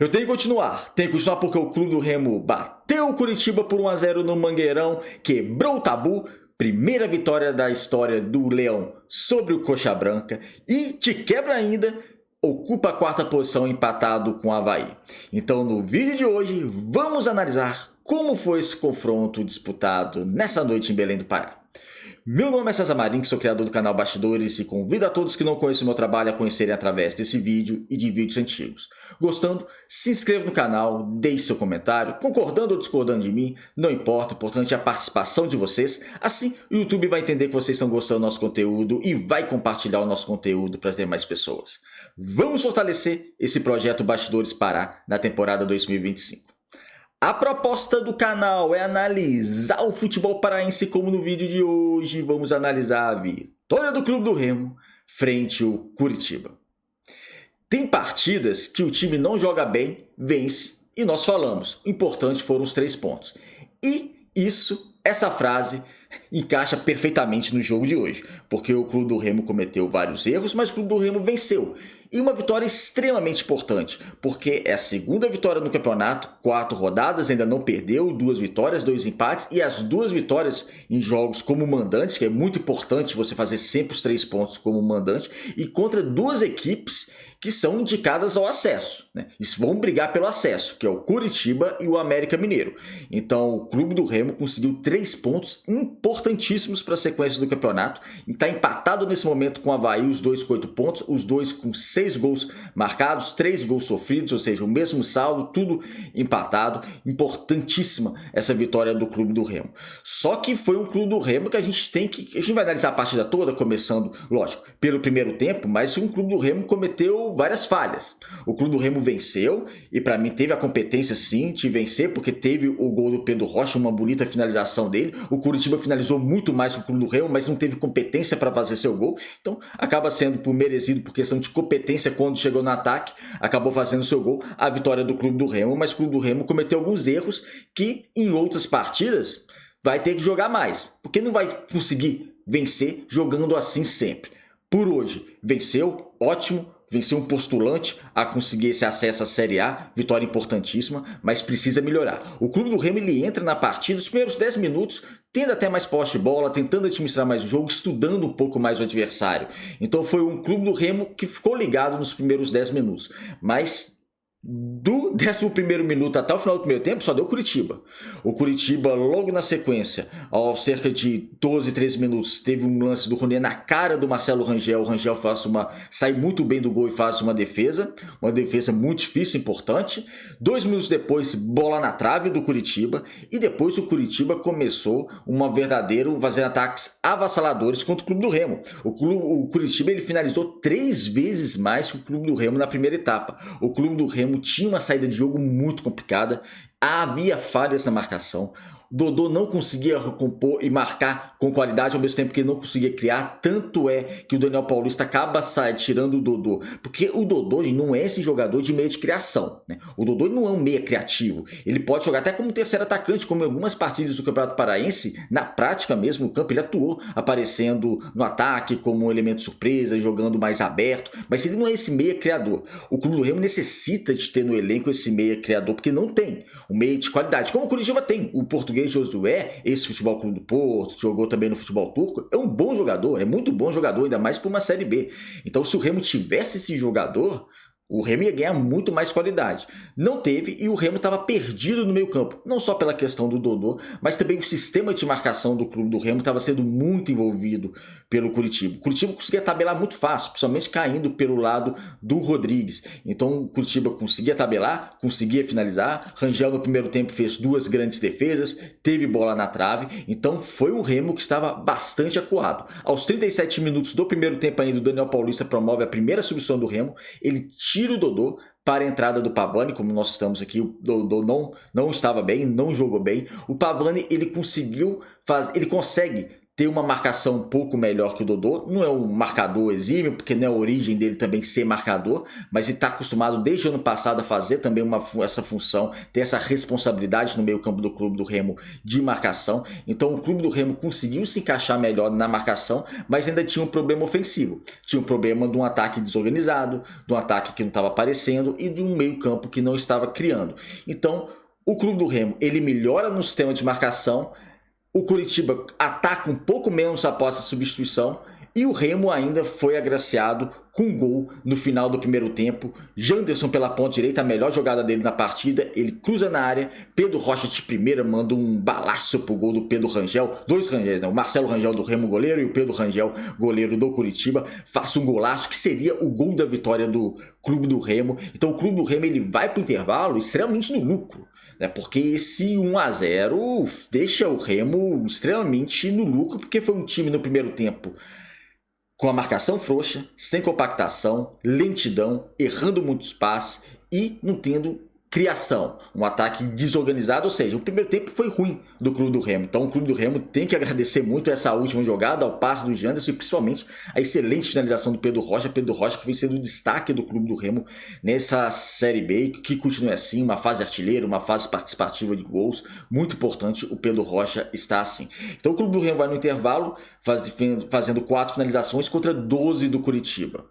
Eu tenho que continuar porque o Clube do Remo bateu o Curitiba por 1 a 0 no Mangueirão, quebrou o tabu, primeira vitória da história do Leão sobre o Coxa Branca e, te quebra ainda, ocupa a quarta posição empatado com o Avaí. Então no vídeo de hoje vamos analisar como foi esse confronto disputado nessa noite em Belém do Pará. Meu nome é César Marim, sou criador do canal Bastidores e convido a todos que não conhecem o meu trabalho a conhecerem através desse vídeo e de vídeos antigos. Gostando, se inscreva no canal, deixe seu comentário, concordando ou discordando de mim, não importa, o importante é a participação de vocês, assim o YouTube vai entender que vocês estão gostando do nosso conteúdo e vai compartilhar o nosso conteúdo para as demais pessoas. Vamos fortalecer esse projeto Bastidores Pará na temporada 2025. A proposta do canal é analisar o futebol paraense, como no vídeo de hoje vamos analisar a vitória do Clube do Remo frente ao Curitiba. Tem partidas que o time não joga bem, vence, e nós falamos, o importante foram os 3 pontos. E essa frase encaixa perfeitamente no jogo de hoje, porque o Clube do Remo cometeu vários erros, mas o Clube do Remo venceu. E uma vitória extremamente importante, porque é a segunda vitória no campeonato, 4 rodadas, ainda não perdeu, 2 vitórias, 2 empates, e as 2 vitórias em jogos como mandante, que é muito importante você fazer sempre os 3 pontos como mandante, e contra 2 equipes que são indicadas ao acesso, né? Eles vão brigar pelo acesso, que é o Curitiba e o América Mineiro. Então o Clube do Remo conseguiu 3 pontos importantíssimos para a sequência do campeonato, e está empatado nesse momento com o Avaí, os 2 com 8 pontos, os 2 com 6 gols marcados, 3 gols sofridos, ou seja, o mesmo saldo, tudo empatado. Importantíssima essa vitória do Clube do Remo. Só que foi um Clube do Remo que a gente vai analisar a partida toda, começando, lógico, pelo primeiro tempo, mas um Clube do Remo cometeu várias falhas. O Clube do Remo venceu, e para mim teve a competência sim de vencer, porque teve o gol do Pedro Rocha, uma bonita finalização dele. O Curitiba finalizou muito mais que o Clube do Remo, mas não teve competência para fazer seu gol, então acaba sendo por merecido por questão de competência quando chegou no ataque, acabou fazendo seu gol, a vitória do Clube do Remo, mas o Clube do Remo cometeu alguns erros que em outras partidas vai ter que jogar mais, porque não vai conseguir vencer jogando assim sempre. Por hoje, venceu, ótimo, venceu um postulante a conseguir esse acesso à Série A, vitória importantíssima, mas precisa melhorar. O Clube do Remo ele entra na partida, os primeiros 10 minutos, tendo até mais posse de bola, tentando administrar mais o jogo, estudando um pouco mais o adversário. Então foi um Clube do Remo que ficou ligado nos primeiros 10 minutos, mas do 11º minuto até o final do primeiro tempo só deu Curitiba. O Curitiba logo na sequência, aos cerca de 12, 13 minutos, teve um lance do Roné na cara do Marcelo Rangel. O Rangel sai muito bem do gol e faz uma defesa muito difícil, importante. 2 minutos depois, bola na trave do Curitiba, e depois o Curitiba começou fazendo ataques avassaladores contra o Clube do Remo. O Curitiba ele finalizou 3 vezes mais que o Clube do Remo na primeira etapa. O Clube do Remo tinha uma saída de jogo muito complicada, havia falhas na marcação, Dodô não conseguia recompor e marcar com qualidade ao mesmo tempo que ele não conseguia criar, tanto é que o Daniel Paulista acaba tirando o Dodô, porque o Dodô não é esse jogador de meia de criação, né? O Dodô não é um meia criativo, ele pode jogar até como terceiro atacante, como em algumas partidas do Campeonato Paraense, na prática mesmo no campo ele atuou, aparecendo no ataque como um elemento surpresa, jogando mais aberto, mas ele não é esse meia criador. O Clube do Remo necessita de ter no elenco esse meia criador, porque não tem um meia de qualidade, como o Curitiba tem. O português Josué, esse Futebol Clube do Porto, jogou também no futebol turco, é um bom jogador, é muito bom jogador, ainda mais por uma Série B. Então se o Remo tivesse esse jogador, o Remo ia ganhar muito mais qualidade. Não teve, e o Remo estava perdido no meio campo. Não só pela questão do Dodô, mas também o sistema de marcação do Clube do Remo estava sendo muito envolvido pelo Curitiba. O Curitiba conseguia tabelar muito fácil, principalmente caindo pelo lado do Rodrigues. Então o Curitiba conseguia tabelar, conseguia finalizar. Rangel no primeiro tempo fez 2 grandes defesas, teve bola na trave. Então foi um Remo que estava bastante acuado. Aos 37 minutos do primeiro tempo ainda, o Daniel Paulista promove a primeira substituição do Remo. Ele tira o Dodô para a entrada do Pavani, como nós estamos aqui. O Dodô não estava bem, não jogou bem. O Pavani ele consegue tem uma marcação um pouco melhor que o Dodô, não é um marcador exímio, porque não é a origem dele também ser marcador, mas ele está acostumado desde o ano passado a fazer também essa função, ter essa responsabilidade no meio campo do Clube do Remo de marcação. Então o Clube do Remo conseguiu se encaixar melhor na marcação, mas ainda tinha um problema ofensivo. Tinha um problema de um ataque desorganizado, de um ataque que não estava aparecendo e de um meio campo que não estava criando. Então o Clube do Remo ele melhora no sistema de marcação, o Coritiba ataca um pouco menos após a substituição e o Remo ainda foi agraciado com um gol no final do primeiro tempo. Janderson pela ponta direita, a melhor jogada dele na partida, ele cruza na área, Pedro Rocha de primeira manda um balaço pro gol do Pedro Rangel, dois Rangel, né? O Marcelo Rangel do Remo goleiro e o Pedro Rangel goleiro do Coritiba, faça um golaço que seria o gol da vitória do Clube do Remo. Então o Clube do Remo ele vai pro intervalo extremamente no lucro, porque esse 1-0 deixa o Remo extremamente no lucro, porque foi um time no primeiro tempo com a marcação frouxa, sem compactação, lentidão, errando muitos passes e não tendo criação. Um ataque desorganizado, ou seja, o primeiro tempo foi ruim do Clube do Remo. Então o Clube do Remo tem que agradecer muito essa última jogada, ao passe do Janderson e principalmente a excelente finalização do Pedro Rocha. Pedro Rocha que vem sendo o destaque do Clube do Remo nessa Série B, que continue assim, uma fase artilheira, uma fase participativa de gols. Muito importante, o Pedro Rocha está assim. Então o Clube do Remo vai no intervalo, fazendo 4 finalizações contra 12 do Coritiba.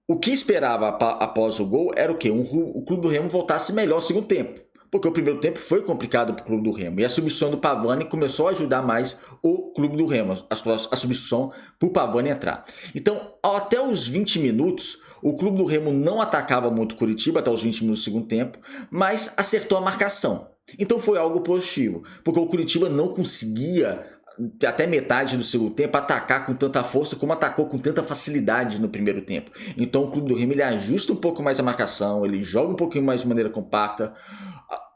O que esperava após o gol era o quê? O Clube do Remo voltasse melhor no segundo tempo, porque o primeiro tempo foi complicado para o Clube do Remo e a substituição do Pavani começou a ajudar mais o Clube do Remo, a substituição para o Pavani entrar. Então, até os 20 minutos, o Clube do Remo não atacava muito o Coritiba, até os 20 minutos do segundo tempo, mas acertou a marcação. Então foi algo positivo, porque o Coritiba não conseguia até metade do segundo tempo atacar com tanta força como atacou com tanta facilidade no primeiro tempo. Então o Clube do Remo ele ajusta um pouco mais a marcação, ele joga um pouquinho mais de maneira compacta.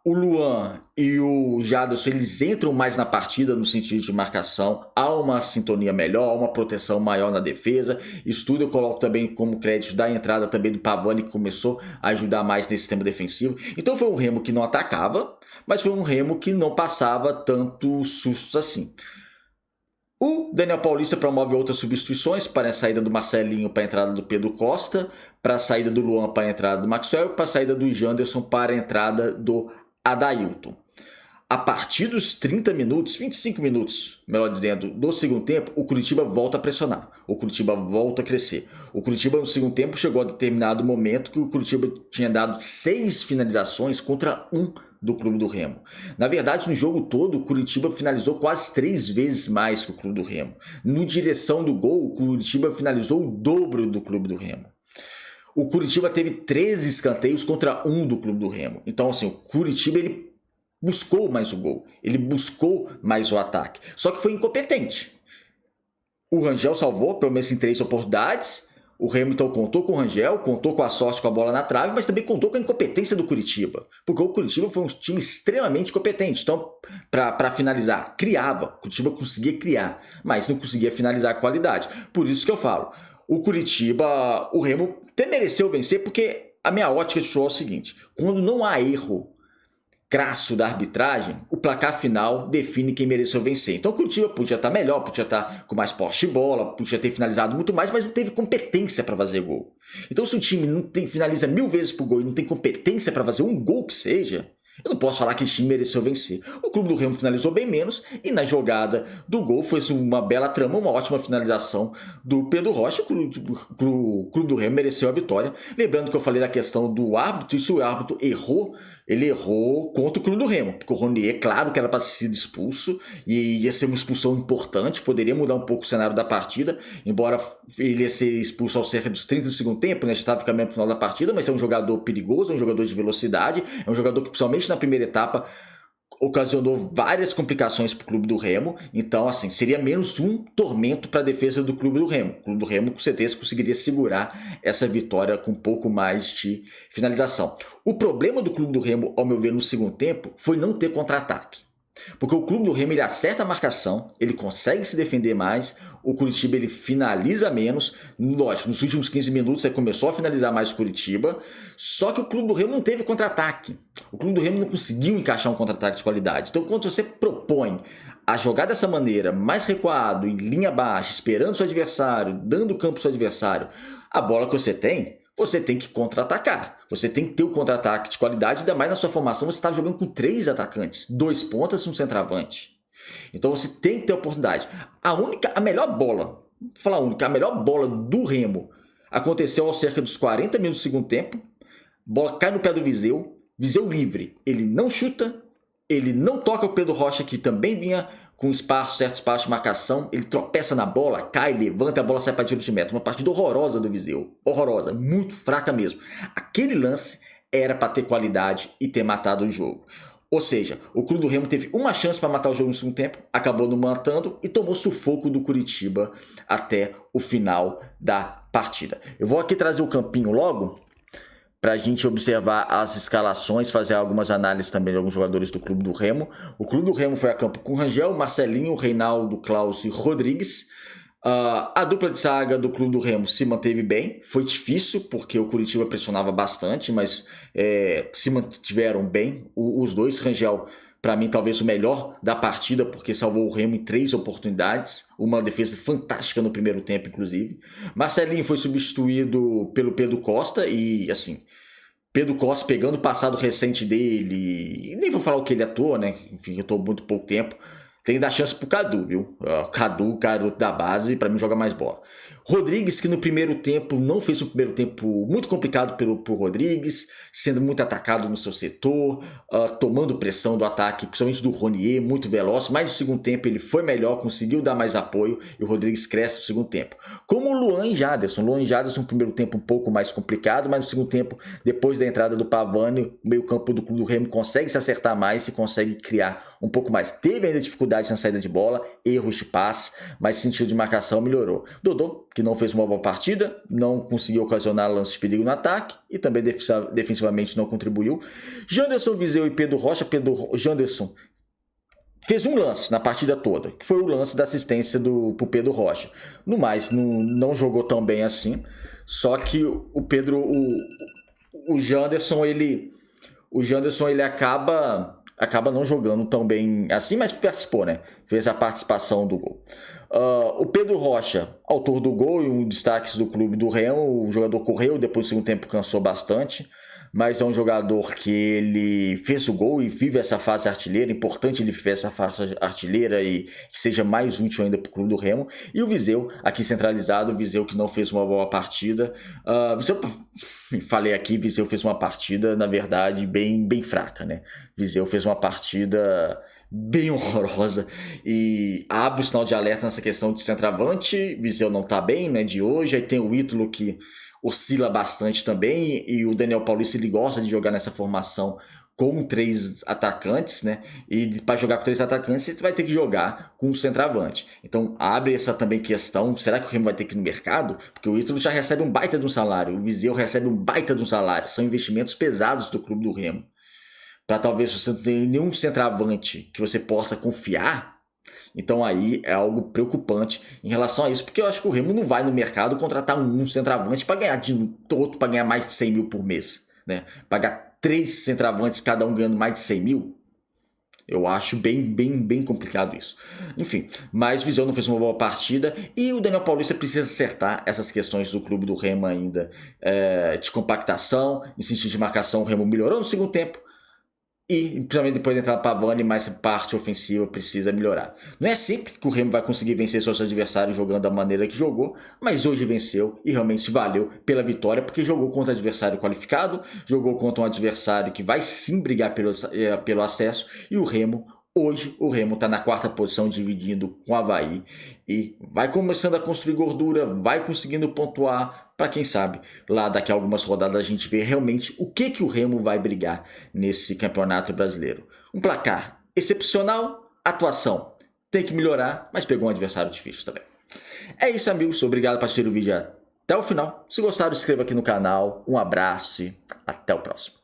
O Luan e o Jadson eles entram mais na partida no sentido de marcação, há uma sintonia melhor, há uma proteção maior na defesa. Isso tudo eu coloco também como crédito da entrada também do Pavani, que começou a ajudar mais nesse sistema defensivo. Então foi um Remo que não atacava, mas foi um Remo que não passava tanto sustos assim. O Daniel Paulista promove outras substituições para a saída do Marcelinho para a entrada do Pedro Costa, para a saída do Luan para a entrada do Maxwell e para a saída do Janderson para a entrada do Adailton. A partir dos 30 minutos, 25 minutos, melhor dizendo, do segundo tempo, o Coritiba volta a pressionar, o Coritiba volta a crescer. O Coritiba no segundo tempo chegou a determinado momento que o Coritiba tinha dado 6 finalizações contra 1 do Clube do Remo. Na verdade, no jogo todo, o Coritiba finalizou quase 3 vezes mais que o Clube do Remo. No direção do gol, o Coritiba finalizou o dobro do Clube do Remo. O Coritiba teve 13 escanteios contra 1 do Clube do Remo. Então, assim, o Coritiba ele buscou mais o gol, ele buscou mais o ataque, só que foi incompetente. O Rangel salvou, pelo menos em 3 oportunidades. O Remo então contou com o Rangel, contou com a sorte com a bola na trave, mas também contou com a incompetência do Coritiba, porque o Coritiba foi um time extremamente competente. Então, para finalizar, criava, o Coritiba conseguia criar, mas não conseguia finalizar a qualidade. Por isso que eu falo, o Coritiba, o Remo até mereceu vencer, porque a minha ótica de futebol é o seguinte: quando não há erro crasso da arbitragem, o placar final define quem mereceu vencer. Então o Coritiba podia estar melhor, podia estar com mais posse de bola, podia ter finalizado muito mais, mas não teve competência para fazer gol. Então se o time não finaliza 1000 vezes por gol e não tem competência para fazer um gol que seja, eu não posso falar que esse time mereceu vencer. O Clube do Remo finalizou bem menos e na jogada do gol foi uma bela trama, uma ótima finalização do Pedro Rocha. O Clube do Remo mereceu a vitória. Lembrando que eu falei da questão do árbitro, e se o árbitro errou, ele errou contra o Clube do Remo, porque o Ronier, claro que era para ter sido expulso, e ia ser uma expulsão importante, poderia mudar um pouco o cenário da partida, embora ele ia ser expulso ao cerca dos 30 do segundo tempo, já estava ficando no final da partida, mas é um jogador perigoso, é um jogador de velocidade, é um jogador que principalmente na primeira etapa ocasionou várias complicações para o Clube do Remo. Então, assim, seria menos um tormento para a defesa do Clube do Remo. O Clube do Remo, com certeza, conseguiria segurar essa vitória com um pouco mais de finalização. O problema do Clube do Remo, ao meu ver, no segundo tempo, foi não ter contra-ataque. Porque o Clube do Remo ele acerta a marcação, ele consegue se defender mais, o Curitiba ele finaliza menos. Lógico, nos últimos 15 minutos ele começou a finalizar mais o Curitiba, só que o Clube do Remo não teve contra-ataque. O Clube do Remo não conseguiu encaixar um contra-ataque de qualidade. Então, quando você propõe a jogar dessa maneira, mais recuado, em linha baixa, esperando seu adversário, dando campo ao seu adversário, a bola que você tem que contra-atacar. Você tem que ter o contra-ataque de qualidade, ainda mais na sua formação você está jogando com 3 atacantes, 2 pontas e um centroavante. Então você tem que ter oportunidade. A melhor bola, vou falar a melhor bola do Remo aconteceu aos cerca dos 40 minutos do segundo tempo. Bola cai no pé do Viseu, Viseu livre. Ele não chuta, ele não toca o Pedro Rocha, que também vinha com certo espaço de marcação. Ele tropeça na bola, cai, levanta, a bola sai para tiro de meta. Uma partida horrorosa do Viseu. Horrorosa, muito fraca mesmo. Aquele lance era para ter qualidade e ter matado o jogo. Ou seja, o Clube do Remo teve uma chance para matar o jogo no segundo tempo, acabou não matando e tomou sufoco do Curitiba até o final da partida. Eu vou aqui trazer o campinho logo, para a gente observar as escalações, fazer algumas análises também de alguns jogadores do Clube do Remo. O Clube do Remo foi a campo com Rangel, Marcelinho, Reinaldo, Klaus e Rodrigues. A dupla de zaga do Clube do Remo se manteve bem. Foi difícil porque o Curitiba pressionava bastante, mas se mantiveram bem. Os dois, Rangel, para mim, talvez o melhor da partida, porque salvou o Remo em 3 oportunidades. Uma defesa fantástica no primeiro tempo, inclusive. Marcelinho foi substituído pelo Pedro Costa e, assim, Pedro Costa pegando o passado recente dele. Nem vou falar o que ele atuou, né? Enfim, eu estou muito pouco tempo. Tem que dar chance pro Cadu, viu? Cadu, garoto da base, para mim joga mais bola. Rodrigues, que no primeiro tempo não fez um primeiro tempo muito complicado por Rodrigues, sendo muito atacado no seu setor, tomando pressão do ataque, principalmente do Ronier, muito veloz, mas no segundo tempo ele foi melhor, conseguiu dar mais apoio e o Rodrigues cresce no segundo tempo. Como o Luan e Jaderson. No primeiro tempo um pouco mais complicado, mas no segundo tempo, depois da entrada do Pavani, o meio campo do Clube do Remo consegue se acertar mais e consegue criar um pouco mais. Teve ainda dificuldade na saída de bola, erros de passe, mas sentido de marcação melhorou. Dodô, que não fez uma boa partida, não conseguiu ocasionar lances de perigo no ataque e também defensivamente não contribuiu. Janderson, Viseu e Pedro Rocha. Janderson fez um lance na partida toda, que foi o lance da assistência pro Pedro Rocha. No mais, não jogou tão bem assim, só que o Janderson ele acaba não jogando tão bem assim, mas participou, né? Fez a participação do gol. O Pedro Rocha, autor do gol e um destaque do Clube do Remo, o jogador correu, depois do segundo tempo cansou bastante, mas é um jogador que ele fez o gol e vive essa fase artilheira. Importante ele viver essa fase artilheira e que seja mais útil ainda para o Clube do Remo. E o Viseu, aqui centralizado, o Viseu que não fez uma boa partida. Viseu fez uma partida, na verdade, bem fraca, né? Viseu fez uma partida bem horrorosa e abre o sinal de alerta nessa questão de centroavante. Viseu não tá bem, né, de hoje. Aí tem o Ítalo que oscila bastante também, e o Daniel Paulista ele gosta de jogar nessa formação com 3 atacantes, né? E para jogar com 3 atacantes, você vai ter que jogar com um centroavante. Então abre essa também questão, será que o Remo vai ter que ir no mercado? Porque o Ítalo já recebe um baita de um salário, o Viseu recebe um baita de um salário, são investimentos pesados do Clube do Remo. Para talvez você não tenha nenhum centroavante que você possa confiar, então aí é algo preocupante em relação a isso, porque eu acho que o Remo não vai no mercado contratar um centroavante para ganhar para ganhar mais de 100 mil por mês, né? Pagar 3 centroavantes, cada um ganhando mais de 100 mil, eu acho bem complicado isso. Enfim, mas Viseu não fez uma boa partida e o Daniel Paulista precisa acertar essas questões do Clube do Remo ainda, de compactação, em sentido de marcação. O Remo melhorou no segundo tempo, e principalmente depois de entrar para a Pavani, mais parte ofensiva precisa melhorar. Não é sempre que o Remo vai conseguir vencer seus adversários jogando da maneira que jogou, mas hoje venceu e realmente valeu pela vitória, porque jogou contra um adversário qualificado, jogou contra um adversário que vai sim brigar pelo acesso, e hoje o Remo está na 4ª posição, dividindo com o Avaí, e vai começando a construir gordura, vai conseguindo pontuar, para quem sabe, lá daqui a algumas rodadas a gente vê realmente o que o Remo vai brigar nesse campeonato brasileiro. Um placar excepcional, atuação tem que melhorar, mas pegou um adversário difícil também. É isso, amigos, obrigado por assistir o vídeo até o final. Se gostaram, se inscreva aqui no canal, um abraço e até o próximo.